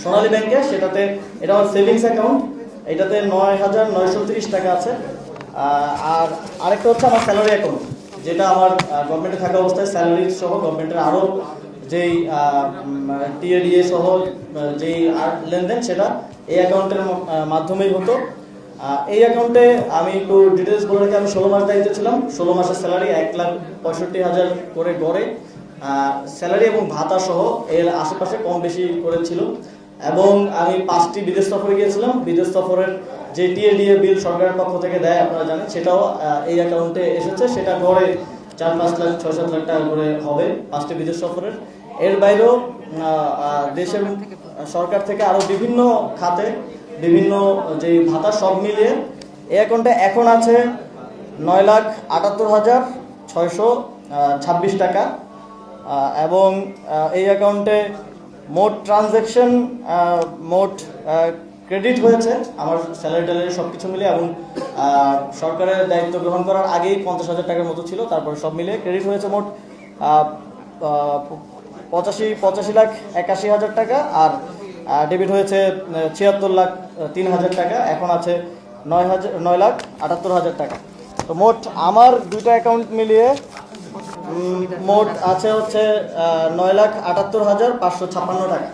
সোনালী ব্যাংকে, সেটাতে এটা আমার সেভিংস অ্যাকাউন্ট, এটাতে ৯,৯৩০ টাকা আছে। আর আরেকটা হচ্ছে আমার স্যালারি অ্যাকাউন্ট, যেটা আমার গভর্নমেন্টে থাকা অবস্থায় স্যালারি সহ গভর্নমেন্টের আরও যেই টিএডিএ সহ যেই লেনদেন, সেটা এই অ্যাকাউন্টের মাধ্যমেই হতো। এই অ্যাকাউন্টে আমি একটু ডিটেলস বলে রাখি, আমি 16 মাস দায়িত্বে ছিলাম। 16 মাসের স্যালারি 1,65,000 করে গড়ে স্যালারি এবং ভাতা সহ এর আশেপাশে কম বেশি করেছিল। এবং আমি 5টি বিদেশ সফরে গিয়েছিলাম। বিদেশ সফরের যে টিএডিএ বিল সরকারের পক্ষ থেকে দেয় আপনারা জানেন, সেটাও এই অ্যাকাউন্টে এসেছে। সেটা গড়ে 4-5 লাখ 6-7 লাখ টাকা করে হবে 5টি বিদেশ সফরের। এর বাইরেও দেশের সরকার থেকে আরও বিভিন্ন খাতে বিভিন্ন যে ভাতা সব মিলিয়ে এই অ্যাকাউন্টে এখন আছে 9,78,626 টাকা। এবং এই অ্যাকাউন্টে মোট ট্রানজ্যাকশন, মোট ক্রেডিট হয়েছে আমার স্যালারি ট্যালারি সব কিছু মিলিয়ে, এবং সরকারের দায়িত্ব গ্রহণ করার আগেই 50,000 টাকার মতো ছিল। তারপরে সব মিলিয়ে ক্রেডিট হয়েছে মোট 85,81,000 টাকা, আর ডেবিট হয়েছে 76,03,000 টাকা। এখন আছে 9,78,000 টাকা। তো মোট আমার দুইটা অ্যাকাউন্ট মিলিয়ে মোট আছে হচ্ছে 9,78,556 টাকা।